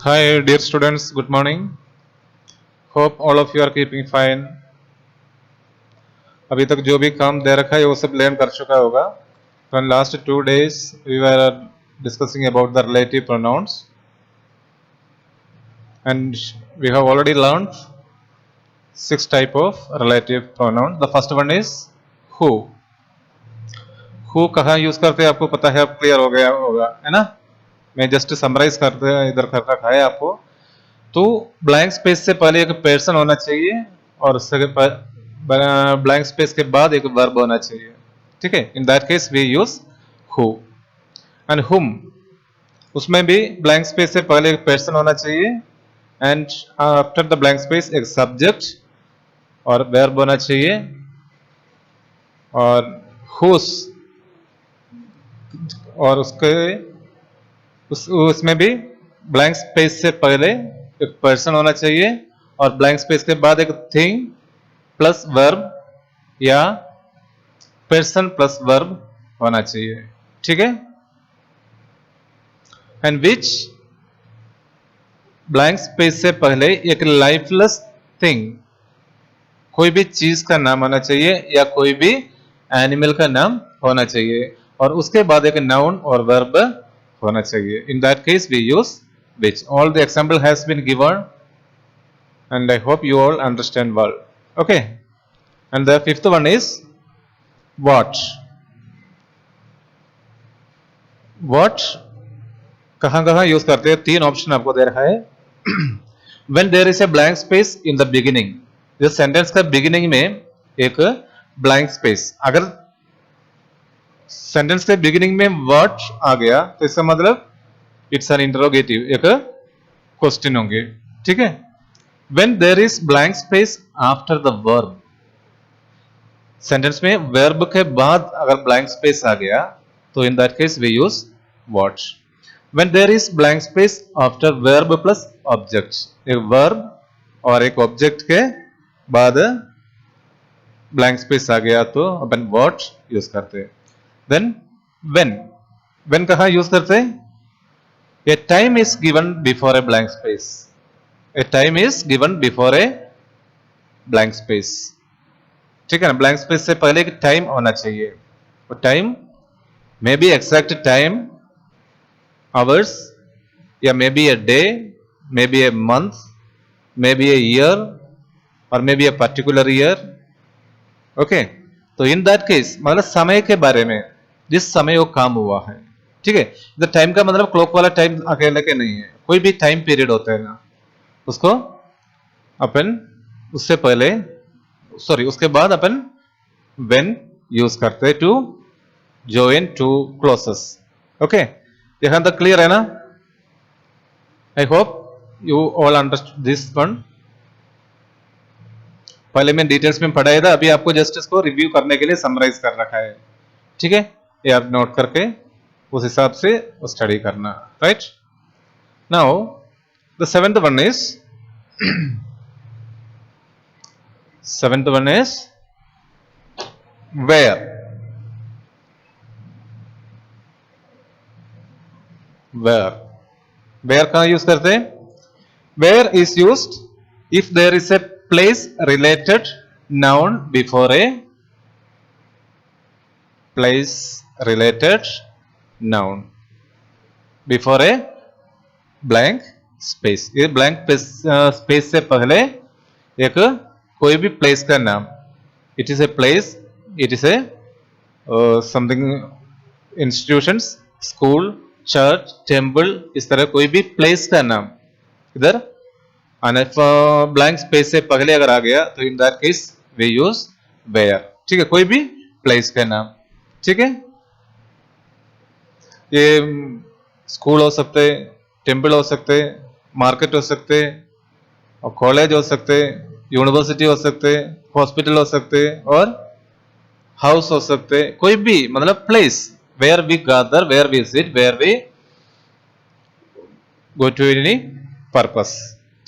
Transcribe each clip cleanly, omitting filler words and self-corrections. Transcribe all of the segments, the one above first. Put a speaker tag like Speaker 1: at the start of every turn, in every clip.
Speaker 1: Hi, dear students. Good morning. Hope all of you are keeping fine. अभी तक जो भी काम दे रखा है वो सब लर्न कर चुका होगा. From last 2 days we were discussing about the relative pronouns, and we have already learned 6 type of relative pronouns. The first one is who. Who कहाँ यूज करते हैं आपको पता है, अब क्लियर हो गया होगा, है ना. मैं जस्ट समराइज करते इधर कर रखा है आपको. तो ब्लैंक स्पेस से पहले एक पर्सन होना चाहिए और उसके ब्लैंक स्पेस के बाद एक वर्ब होना चाहिए. ठीक है, in that case we use who. And hmm, उसमें भी ब्लैंक स्पेस से पहले एक पर्सन होना चाहिए and after the blank space एक सब्जेक्ट और वर्ब होना चाहिए. और हुस, और उसमें भी ब्लैंक स्पेस से पहले एक पर्सन होना चाहिए और ब्लैंक स्पेस के बाद एक थिंग प्लस वर्ब या पर्सन प्लस वर्ब होना चाहिए. ठीक है. एंड विच, ब्लैंक स्पेस से पहले एक लाइफलेस थिंग, कोई भी चीज का नाम होना चाहिए या कोई भी एनिमल का नाम होना चाहिए और उसके बाद एक नाउन और वर्ब होना चाहिए. In that case we use which. All the example has been given and I hope you all understand well. Okay. And the fifth one is what. What कहाँ कहाँ यूज करते हैं, 3 ऑप्शन आपको दे रखा है. When there is a blank space in the beginning, इस sentence का beginning में एक ब्लैंक स्पेस, अगर सेंटेंस के बिगिनिंग में what आ गया तो इसका मतलब इट्स एन इंटरोगेटिव, एक क्वेश्चन होंगे. ठीक है. When there is blank space after the verb, sentence में वर्ब के बाद अगर ब्लैंक स्पेस आ गया तो in that case we use what. When there is blank space after verb plus object, एक वर्ब और एक ऑब्जेक्ट के बाद ब्लैंक स्पेस आ गया तो अपन what यूज करते हैं. देन when कहाँ यूज करते हैं, a time is given before a blank space. A time is given before a blank space. ठीक है ना. ब्लैंक स्पेस से पहले एक टाइम होना चाहिए. वो time may be exact time, hours, या may be a day, may be a month, may be a year और may be a particular year. Okay. तो इन दैट केस मतलब समय के बारे में, जिस समय वो काम हुआ है. ठीक है. द टाइम का मतलब क्लॉक वाला टाइम अकेले के नहीं है, कोई भी टाइम पीरियड होता है ना, उसको अपन उससे पहले उसके बाद अपन when यूज करते हैं to join two clauses. Okay. यहां तक क्लियर है ना. I hope you all understood this one. पहले मैं डिटेल्स में पढ़ाया था, अभी आपको जस्ट इसको रिव्यू करने के लिए समराइज कर रखा है. ठीक है. ये आप नोट करके उस हिसाब से स्टडी करना. Right. Now the seventh one is where. where कहाँ यूज करते हैं. where is used if there is a place related noun before a place related noun before a blank space. ये blank space से पहले एक कोई भी प्लेस का नाम, it is a place, it is a something, institutions, school, church, temple, इस तरह कोई भी प्लेस का नाम इधर ब्लैंक स्पेस से पहले अगर आ गया तो in that case we use where. ठीक है. कोई भी प्लेस का नाम. ठीक है. ये स्कूल हो सकते, टेम्पल हो सकते, मार्केट हो सकते, और कॉलेज हो सकते, यूनिवर्सिटी हो सकते, हॉस्पिटल हो सकते और हाउस हो सकते. कोई भी मतलब place where we gather, where we sit, where we go to any purpose.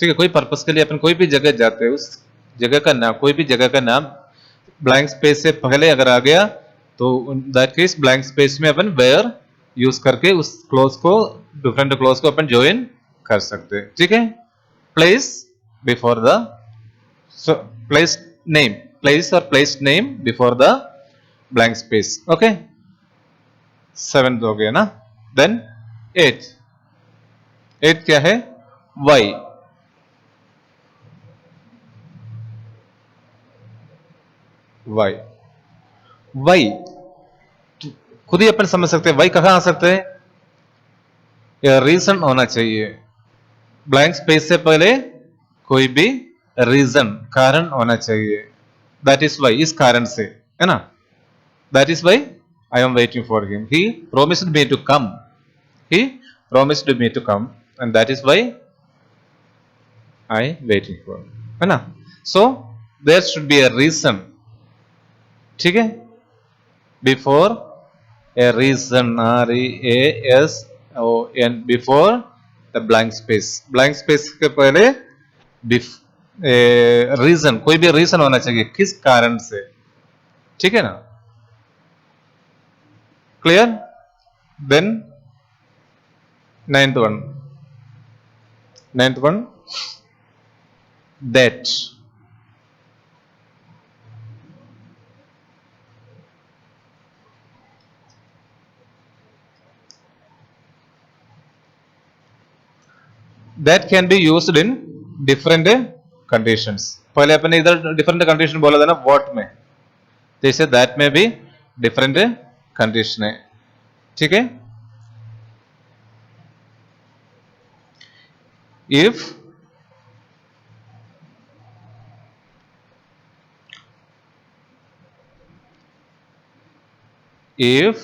Speaker 1: ठीक है. कोई पर्पस के लिए अपन कोई भी जगह जाते हैं, उस जगह का नाम, कोई भी जगह का नाम ब्लैंक स्पेस से पहले अगर आ गया तो दैट केस ब्लैंक स्पेस में अपन वेयर यूज करके उस क्लोज को, डिफरेंट क्लोज को अपन ज्वाइन कर सकते हैं, ठीक है। Place before the place name, place और place name before the blank space, okay. Seventh हो गया ना। देन एट, एट क्या है? वाई, वाई, वाई खुद ही अपन समझ सकते हैं वाई कहां आ सकते हैं, रीजन होना चाहिए। ब्लैंक स्पेस से पहले कोई भी रीजन, कारण होना चाहिए। दैट इज वाई, इस कारण से, है ना। That is why I am waiting for him, he promised me to come, he promised me to come, and that is why I waiting for, है ना। So there should be a reason, ठीक है, before a reason, R E A S O N, before the blank space, blank space के पहले reason, कोई भी reason होना चाहिए किस कारण से, ठीक है ना। Clear. Then ninth one, ninth one that, that can be used in different conditions. पहले अपने इधर डिफरेंट कंडीशन बोला था ना व्हाट में, जैसे दैट में भी डिफरेंट कंडीशन है, ठीक है। If if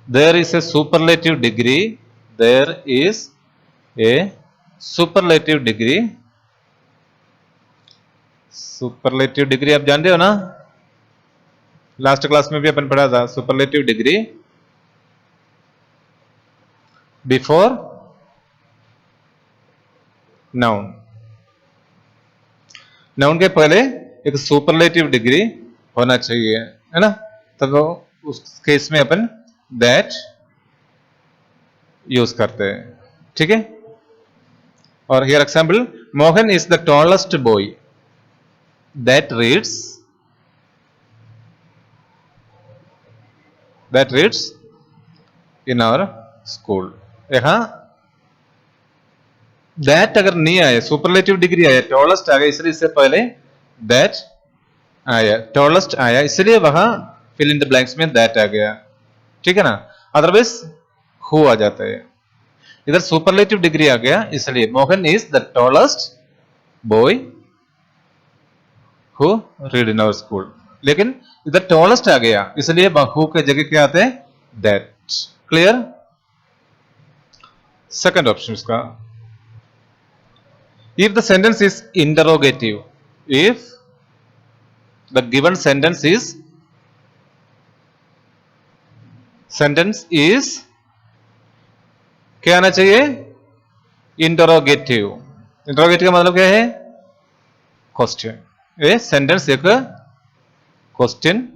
Speaker 1: there is a superlative degree, there is a superlative degree, superlative degree आप जानते हो ना, लास्ट क्लास में भी अपन पढ़ा था superlative degree before noun, noun के पहले एक सुपरलेटिव डिग्री होना चाहिए, है ना। तब उस केस में अपन दैट यूज करते हैं, ठीक है। और here example, Mohan is the tallest boy that reads, that reads in our school. यहां दैट अगर नहीं आया, सुपरलेटिव डिग्री आया, टॉलेस्ट आ गया, इसलिए इससे पहले दैट आया, टॉलेस्ट आया, इसलिए वहां फिल इन द ब्लैंक्स में दैट आ गया, ठीक है ना। अदरवाइज हु आ जाता है, इधर सुपरलेटिव डिग्री आ गया, इसलिए Mohan is the tallest boy who read in our school. लेकिन इधर टॉलेस्ट आ गया, इसलिए हु के जगह क्या आते हैं, दैट। क्लियर। सेकंड ऑप्शन इसका, if the sentence is interrogative, if the given sentence is क्या आना चाहिए, इंटरोगेटिव। इंटरोगेटिव का मतलब क्या है, क्वेश्चन, ये सेंटेंस एक क्वेश्चन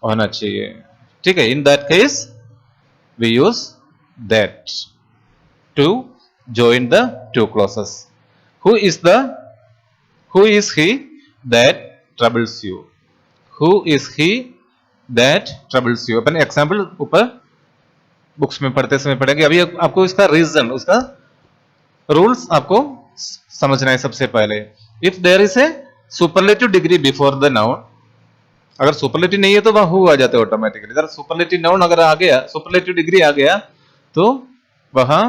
Speaker 1: होना चाहिए, ठीक है। In that case we use that to join the two clauses. who is the who is he that troubles you, who is he that troubles you, upon example ऊपर books में पढ़ते समय पढ़ेंगे। अभी आपको इसका रीजन, उसका रूल्स आपको समझना है सबसे पहले। If there is a superlative degree before the noun, अगर सुपरलेटिव नहीं है तो वहां हु आ जाते ऑटोमेटिकली। अगर सुपरलेटिव नाउन अगर आ गया, सुपरलेटिव डिग्री आ गया, तो वहां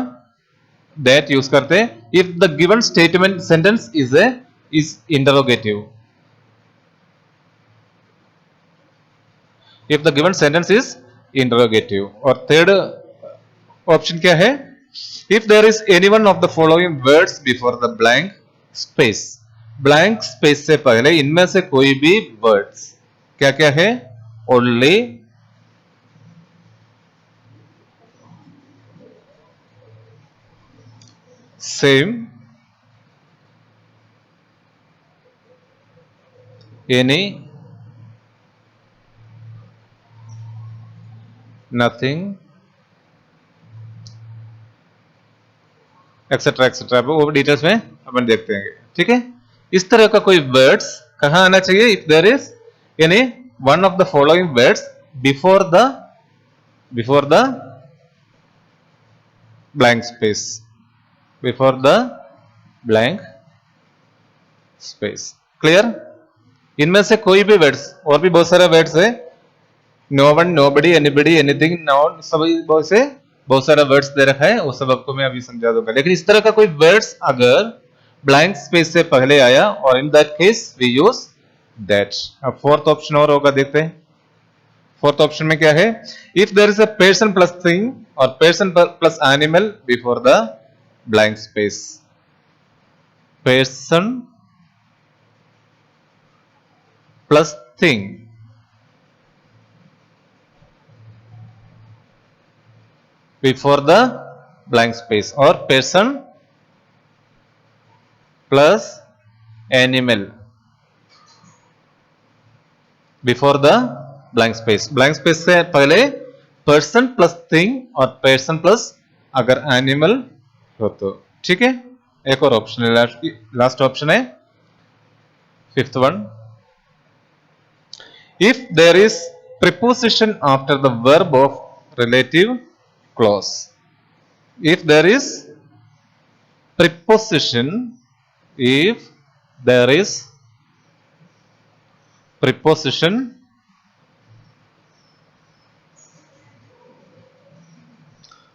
Speaker 1: दैट यूज करते हैं। If the given statement sentence is interrogative, if the given sentence is interrogative. और थर्ड ऑप्शन क्या है, if there is any one of the following words before the blank space, blank space से पहले इनमें से कोई भी वर्ड्स, क्या क्या है, only, same, any, nothing, etcetera etcetera, वो डिटेल्स में अपन देखते हैं, ठीक है। इस तरह का कोई वर्ड्स कहाँ आना चाहिए, इफ देयर इज यानी one of the following words before the blank space, before the blank space. Clear? इनमें से कोई भी वर्ड्स, और भी बहुत सारे वर्ड्स है, no one, nobody, anybody, anything, noun, सभी बहुत सारा वर्ड्स दे रखा है, वो सब आपको मैं अभी समझा दूंगा। लेकिन इस तरह का कोई वर्ड्स अगर ब्लैंक स्पेस से पहले आया, और in that case we use that. अब फोर्थ ऑप्शन और होगा, देखते हैं। फोर्थ ऑप्शन में क्या है, if there is a person plus thing और person plus animal before the blank space. Person plus thing before the blank space, or person plus animal before the blank space। blank space से पहले person plus thing और person plus अगर animal हो तो, ठीक है। एक और ऑप्शन है, लास्ट ऑप्शन है fifth one, if there is preposition after the verb of relative clause। if there is preposition, if there is preposition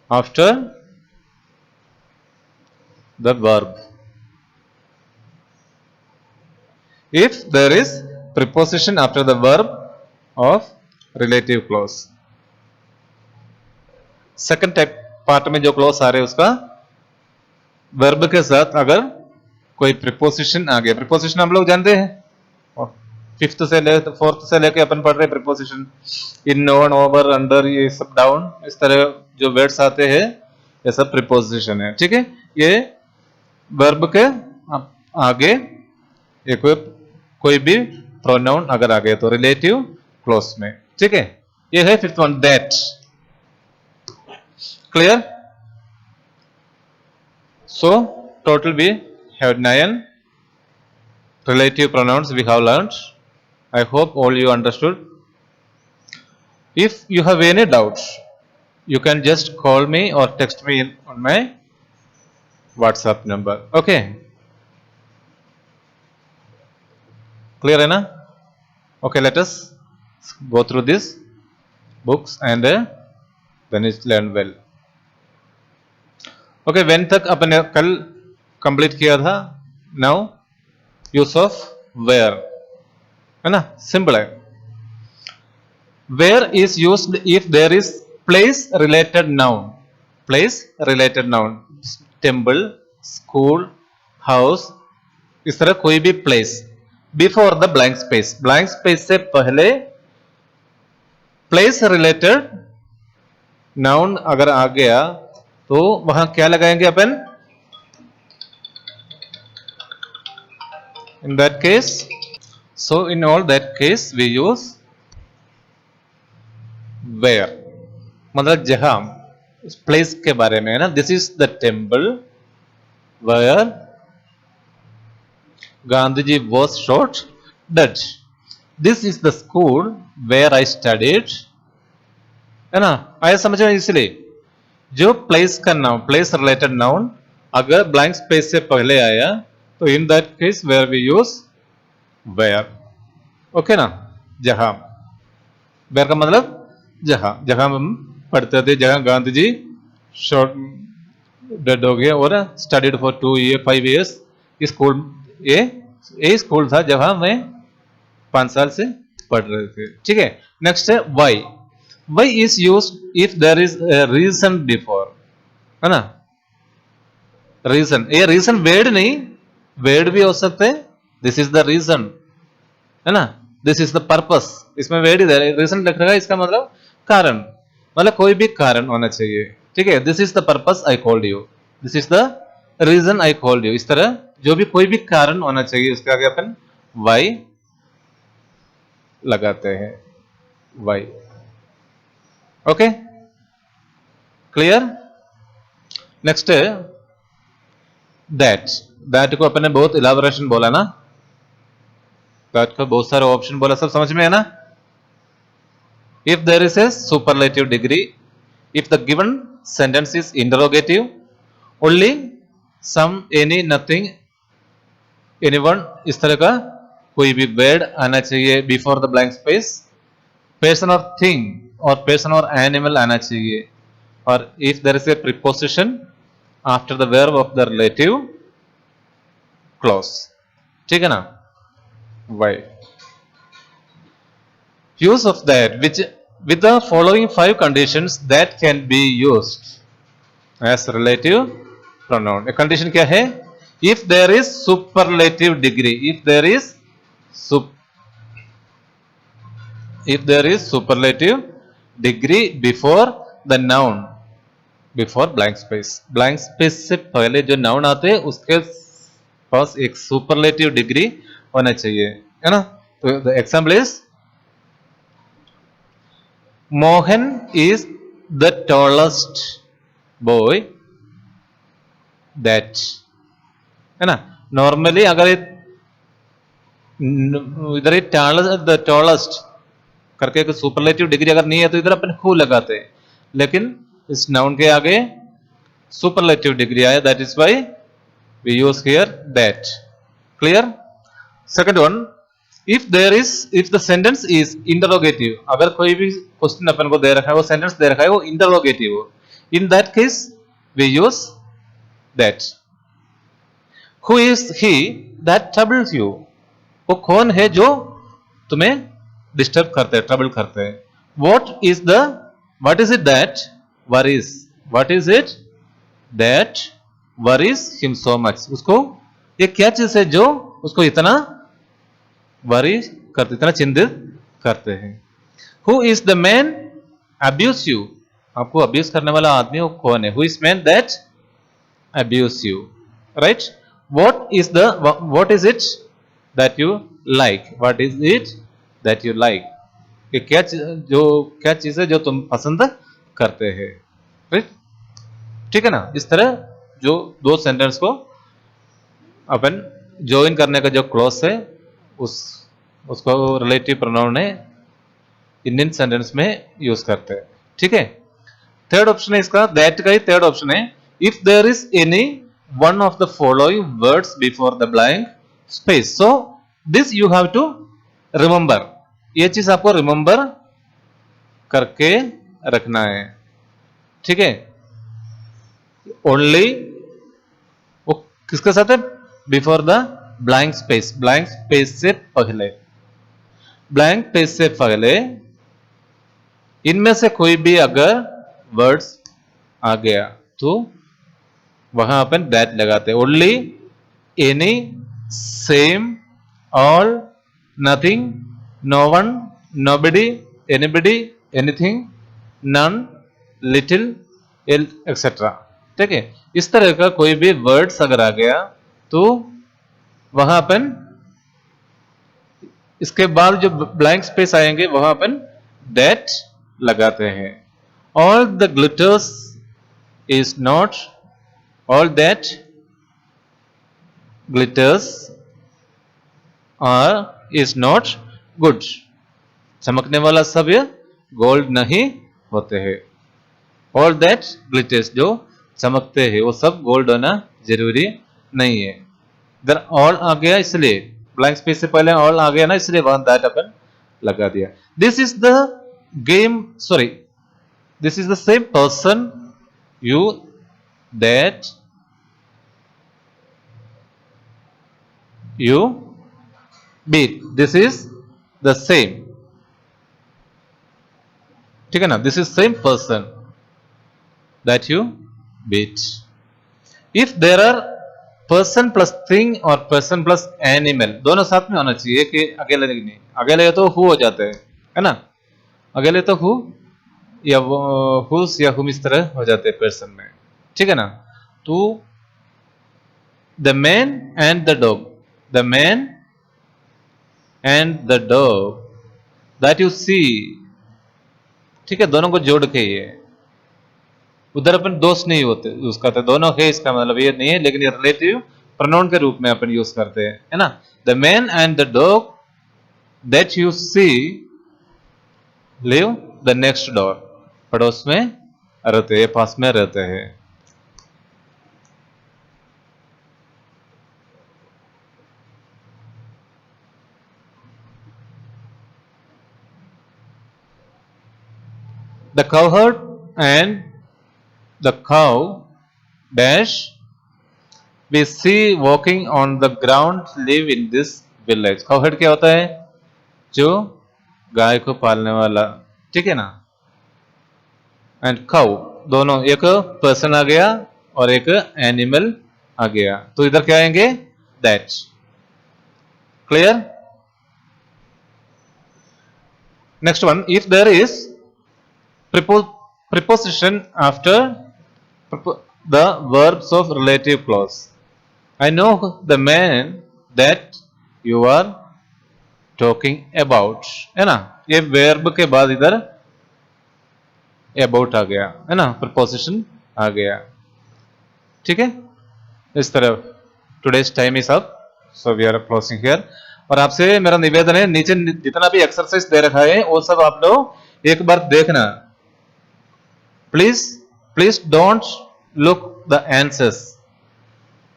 Speaker 1: after the verb, if there is preposition after the verb of relative clause। Second type part में जो clause आ रहे हैं उसका verb के साथ अगर कोई preposition आ गया, प्रीपोजिशन हम लोग जानते हैं, फिफ्थ से ले फोर्थ से लेके अपन पढ़ रहे preposition, in, on, over, under, ये सब डाउन, इस तरह जो वर्ड्स आते हैं ये सब प्रीपोजिशन है, ठीक है। ये वर्ब के आगे एक कोई भी प्रोनाउन अगर आ गया तो रिलेटिव क्लॉज में, ठीक है। ये है fifth one, that. Clear? So total we have 9 relative pronouns we have learned. I hope all you understood. If you have any doubts, you can just call me or text me on my WhatsApp number. Okay? Clear, Anna? Okay, let us go through these books and then it's learn well. Okay, when तक अपने कल complete किया था। Now use of where, है ना, simple है। Where is used if there is place related noun, place related noun, temple, school, house, इस तरह कोई भी place before the blank space, blank space से पहले प्लेस रिलेटेड नाउन अगर आ गया तो वहां क्या लगाएंगे अपन, in that case, so in all that case we use where, मतलब जहां, प्लेस के बारे में है ना। This is the temple where Gandhi ji was shot dead, this is the school where I studied, है ना। आया समझ में? इसलिए जो प्लेस का नाउन, प्लेस रिलेटेड नाउन अगर ब्लैंक स्पेस से पहले आया तो in that case where we use where, okay ना। जहां, वेयर का मतलब जहां, जहां हम पढ़ते थे, जहां गांधी जी शॉर्ट डेड हो गए और स्टडीड फॉर 5 years, स्कूल, ये स्कूल था जहां मैं 5 साल से पढ़ रहे थे, ठीक है। नेक्स्ट है why, why is use if there is reason before, है ना। रीजन, ये रीजन वर्ड नहीं, वर्ड भी हो सकते हैं, दिस इज द रीजन, है ना, दिस इज द पर्पस, इसमें वर्ड ही रीजन लिख रखा है, इसका मतलब कारण, मतलब कोई भी कारण होना चाहिए, ठीक है। This is the purpose I called you, this is the reason I called you, इस तरह जो भी कोई भी कारण होना चाहिए उसके आगे अपन वाई लगाते हैं, वाई, ओके। क्लियर? नेक्स्ट है दैट, दैट को अपने बहुत इलाबोरेशन बोला ना, दैट को बहुत सारे ऑप्शन बोला, सब समझ में है ना. If there is a superlative degree, if the given sentence is interrogative, only some, any, nothing, anyone, इस तरह का कोई भी वर्ड आना चाहिए before the blank space. Person और थिंग और पर्सन और एनिमल आना चाहिए. और if there is a preposition after the verb of the relative clause. ठीक है ना. Why use of that which with the following five conditions that can be used as relative pronoun. A condition क्या है? If there is superlative degree, sup if there is superlative degree before the noun, before blank space. blank space से पहले जो noun आते हैं उसके पास एक superlative degree होना चाहिए, है ना. तो the example is Mohan is the tallest boy that, है ना. नॉर्मली अगर इधर द टॉलेस्ट करके एक सुपरलेटिव डिग्री अगर नहीं है तो इधर अपन हु लगाते हैं, लेकिन इस नाउन के आगे सुपरलेटिव डिग्री आया, that is why we use here that. Clear. Second one, if the sentence is interrogative, अगर कोई भी क्वेश्चन अपन को दे रखा है, वो सेंटेंस दे रखा है, वो इंटरोगेटिव हो, in that case we use that. Who is he that troubles you, वो कौन है जो तुम्हें डिस्टर्ब करते हैं, ट्रबल करते हैं. What is it that worries, what is it that worries him so much, उसको ये क्या चीज है जो उसको इतना वरी करते, इतना चिंतित करते हैं. Who is the man abuse you, आपको अब्यूज करने वाला आदमी वो कौन है? Who is man that abuse you, right. What is it that you like, what is it that you like, कि क्या चीज है जो तुम पसंद करते हैं, राइट. ठीक है ना. इस तरह जो दो सेंटेंस को अपन ज्वाइन करने का जो क्लॉज है उसको रिलेटिव प्रोनाउन है इंडियन सेंटेंस में यूज करते हैं. ठीक है. थर्ड ऑप्शन है इसका, दैट का ही थर्ड ऑप्शन है. If there is any one of the following words before the blank space, so this you have to remember. ये चीज आपको रिमेंबर करके रखना है. ठीक है. ओनली वो किसके साथ है? Before the blank space, blank space से पहले, ब्लैंक स्पेस से पहले इनमें से कोई भी अगर वर्ड्स आ गया तो वहां अपन दैट लगाते हैं. Only, any, same, all, nothing, no one, nobody, anybody, anything, none, little, etcetera. ठीक है. इस तरह का कोई भी वर्ड्स अगर आ गया तो वहां अपन इसके बाद जो ब्लैंक स्पेस आएंगे वहां अपन दैट लगाते हैं. All the glitters is not, all that glitters are is not good, चमकने वाला सब ये गोल्ड नहीं होते हैं. ऑल दैट ग्लिटर्स, जो चमकते हैं वो सब गोल्ड होना जरूरी नहीं है. इधर ऑल आ गया इसलिए ब्लैंक स्पेस से पहले ऑल आ गया ना, इसलिए वहां दैट अपन लगा दिया. This is the game, sorry, this is the same person you that you beat, this is the same. ठीक है ना. This is same person that you beat. If there are person plus thing और person plus animal, दोनों साथ में होना चाहिए कि अकेले नहीं. अकेले तो हु हो जाते हैं, है ना. अकेले तो हु या हुस या हुम इस तरह हो जाते हैं पर्सन में. ठीक है ना. तो the man and the dog, the man and the dog that you see. ठीक है. दोनों को जोड़ के ये उधर अपन दोस्त नहीं होते यूज करते, दोनों है इसका मतलब ये नहीं है, लेकिन ये रिलेटिव प्रोनाउन के रूप में अपन यूज करते हैं, है ना। The man and the dog that you C live the next door, पड़ोस में रहते हैं, पास में रहते हैं। The cowherd and the cow dash we see walking on the ground live in this village. Cowherd क्या होता है? जो गाय को पालने वाला, ठीक है ना। एंड काउ, दोनों, एक पर्सन आ गया और एक एनिमल आ गया, तो इधर क्या आएंगे? That. Clear? Next one, if there is preposition after the verbs of relative clause. I know the man that you are talking about, है ना। ये verb के बाद इधर about आ गया, है ना, preposition आ गया, ठीक है। इस तरह today's time is up, so we are closing here। और आपसे मेरा निवेदन है, नीचे जितना भी एक्सरसाइज दे रखा है वो सब आप लोग एक बार देखना। Please don't look the answers.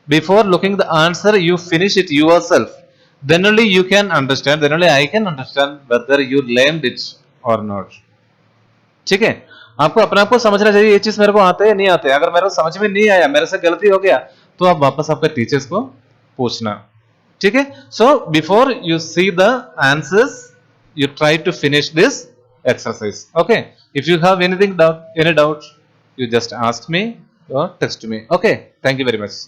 Speaker 1: Before looking the answer, you finish it yourself. Then only you can understand. Then only I can understand whether you learned it or not. ठीक है? आपको अपने आप को समझना चाहिए, ये चीज मेरे को आते है नहीं आते। अगर मेरे को समझ में नहीं आया, मेरे से गलती हो गया, तो आप वापस आपके टीचर्स को पूछना, ठीक है। So before you see the answers, you try to finish this exercise. Okay, if you have any doubt, you just ask me or text me. Okay, thank you very much.